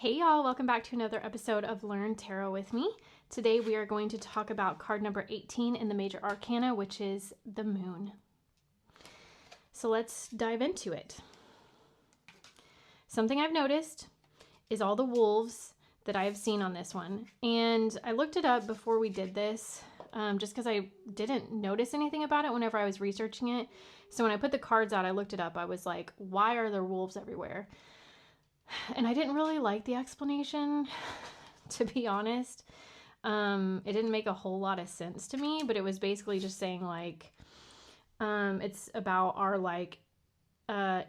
Hey y'all, welcome back to another episode of Learn Tarot with me. Today we are going to talk about card number 18 in the Major Arcana, which is the Moon. So let's dive into it. Something I've noticed is all the wolves that I have seen on this one. And I looked it up before we did this, just because I didn't notice anything about it whenever I was researching it. So when I put the cards out, I looked it up. I was like, why are there wolves everywhere? And I didn't really like the explanation, to be honest. It didn't make a whole lot of sense to me, but it was basically just saying like, it's about our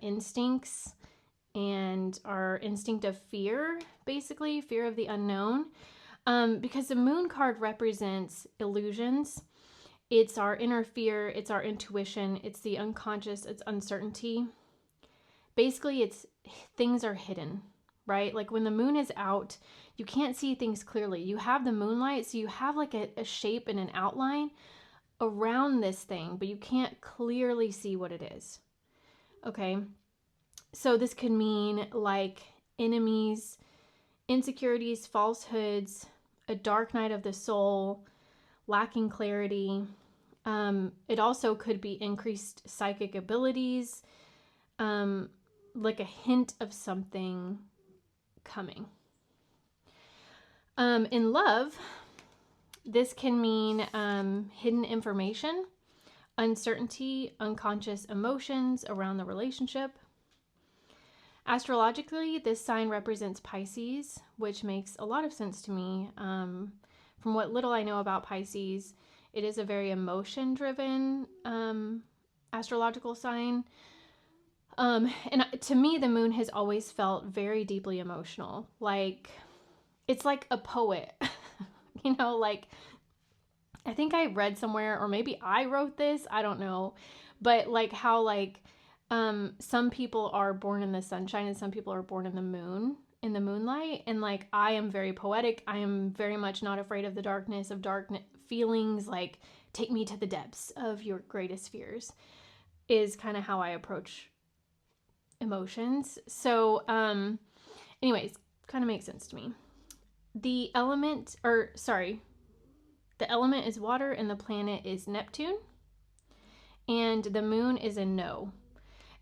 instincts and our instinct of fear, basically fear of the unknown. Because the moon card represents illusions. It's our inner fear. It's our intuition. It's the unconscious. It's uncertainty. Basically, it's things are hidden, right? Like when the moon is out, you can't see things clearly. You have the moonlight, so you have like a shape and an outline around this thing, but you can't clearly see what it is. Okay, so this could mean like enemies, insecurities, falsehoods, a dark night of the soul, lacking clarity. It also could be increased psychic abilities, like a hint of something coming. In love, this can mean hidden information, uncertainty, unconscious emotions around the relationship. Astrologically, this sign represents Pisces, which makes a lot of sense to me. From what little I know about Pisces, it is a very emotion-driven astrological sign. And to me, the moon has always felt very deeply emotional. Like, it's like a poet, like, I think I read somewhere, or maybe I wrote this, I don't know, but like how some people are born in the sunshine and some people are born in the moonlight. And like, I am very poetic. I am very much not afraid of the darkness, of dark feelings, like take me to the depths of your greatest fears is kind of how I approach emotions. So anyways, kind of makes sense to me. The element is water and the planet is Neptune, and the moon is a no.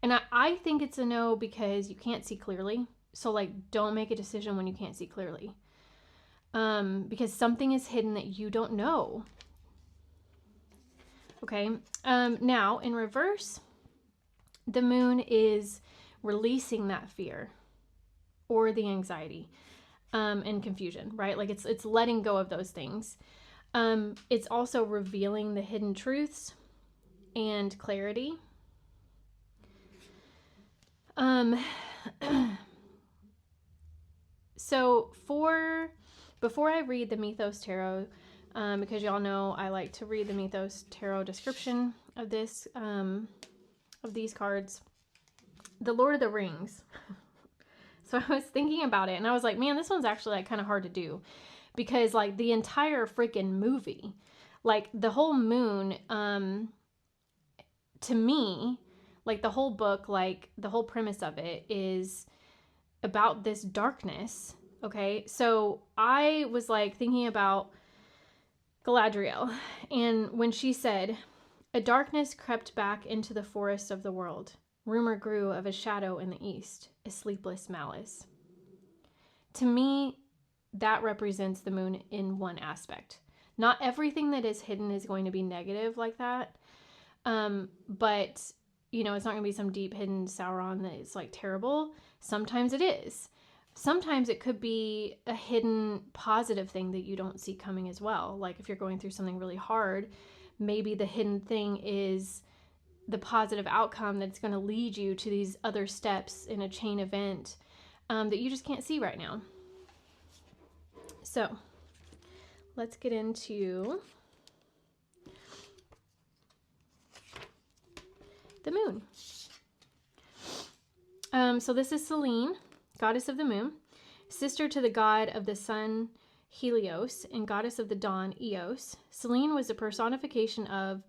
And I think it's a no because you can't see clearly. So like, don't make a decision when you can't see clearly, because something is hidden that you don't know. Okay. Now in reverse, the moon is releasing that fear or the anxiety and confusion, right? Like it's letting go of those things. It's also revealing the hidden truths and clarity. So before I read the Mythos Tarot, because y'all know I like to read the Mythos Tarot description of this, of these cards, the Lord of the Rings. So I was thinking about it and I was like, man, this one's actually like kind of hard to do because like the entire freaking movie, like the whole moon, to me, like the whole book, like the whole premise of it is about this darkness. Okay. So I was like thinking about Galadriel, and when she said, a darkness crept back into the forests of the world. Rumor grew of a shadow in the east, a sleepless malice. To me, that represents the moon in one aspect. Not everything that is hidden is going to be negative like that. But, it's not going to be some deep hidden Sauron that is like terrible. Sometimes it is. Sometimes it could be a hidden positive thing that you don't see coming as well. Like if you're going through something really hard, maybe the hidden thing is the positive outcome that's going to lead you to these other steps in a chain event that you just can't see right now. So let's get into the moon. So this is Selene, goddess of the moon, sister to the god of the sun, Helios, and goddess of the dawn, Eos. Selene was a personification of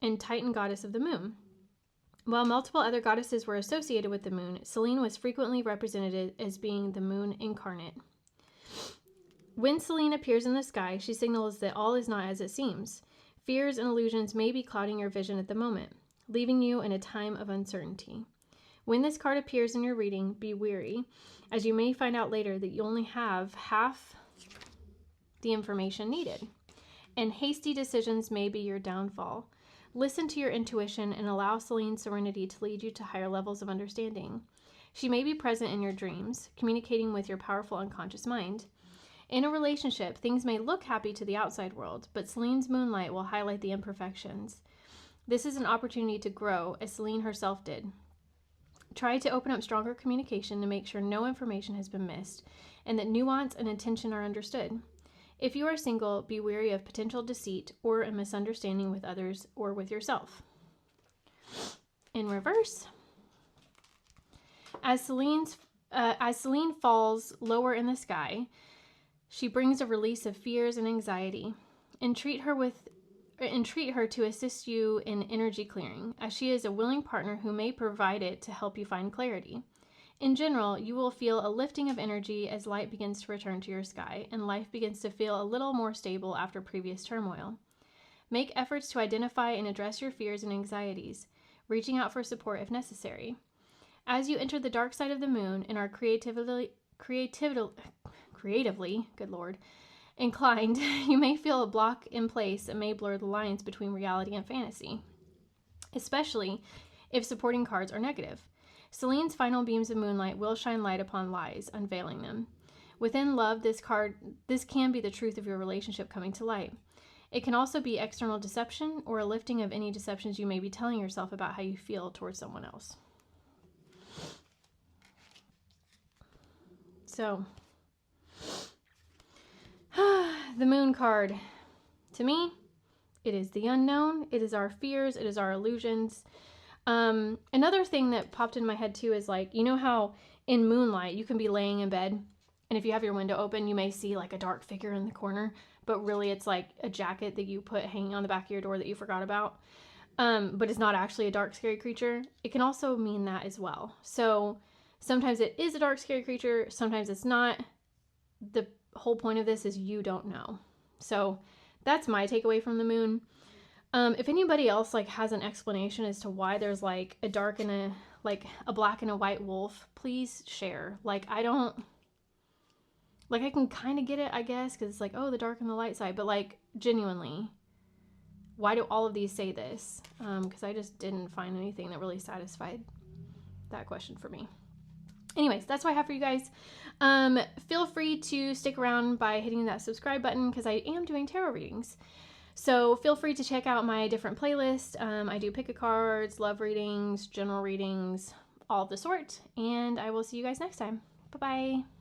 and Titan goddess of the moon. While multiple other goddesses were associated with the moon, Selene was frequently represented as being the moon incarnate. When Selene appears in the sky, she signals that all is not as it seems. Fears and illusions may be clouding your vision at the moment, leaving you in a time of uncertainty. When this card appears in your reading, be wary, as you may find out later that you only have half the information needed, and hasty decisions may be your downfall. Listen to your intuition and allow Selene's serenity to lead you to higher levels of understanding. She may be present in your dreams, communicating with your powerful unconscious mind. In a relationship, things may look happy to the outside world, but Selene's moonlight will highlight the imperfections. This is an opportunity to grow, as Selene herself did. Try to open up stronger communication to make sure no information has been missed, and that nuance and intention are understood. If you are single, be wary of potential deceit or a misunderstanding with others or with yourself. In reverse, as Selene falls lower in the sky, she brings a release of fears and anxiety. Entreat her to assist you in energy clearing, as she is a willing partner who may provide it to help you find clarity. In general, you will feel a lifting of energy as light begins to return to your sky, and life begins to feel a little more stable after previous turmoil. Make efforts to identify and address your fears and anxieties, reaching out for support if necessary. As you enter the dark side of the moon and are creatively, good Lord, inclined, you may feel a block in place that may blur the lines between reality and fantasy, especially if supporting cards are negative. Selene's final beams of moonlight will shine light upon lies, unveiling them. Within love, this can be the truth of your relationship coming to light. It can also be external deception or a lifting of any deceptions you may be telling yourself about how you feel towards someone else. So, the moon card. To me, it is the unknown. It is our fears. It is our illusions. Another thing that popped in my head too is like, you know how in moonlight you can be laying in bed and if you have your window open, you may see like a dark figure in the corner, but really it's like a jacket that you put hanging on the back of your door that you forgot about. But it's not actually a dark, scary creature. It can also mean that as well. So sometimes it is a dark, scary creature. Sometimes it's not. The whole point of this is you don't know. So that's my takeaway from the moon. If anybody else like has an explanation as to why there's like a dark and a black and a white wolf, please share. Like I can kind of get it, I guess, because it's like, oh, the dark and the light side, but like genuinely, why do all of these say this? Because I just didn't find anything that really satisfied that question for me. Anyways, that's what I have for you guys. Feel free to stick around by hitting that subscribe button because I am doing tarot readings. So feel free to check out my different playlists. I do pick a cards, love readings, general readings, all of the sort. And I will see you guys next time. Bye-bye.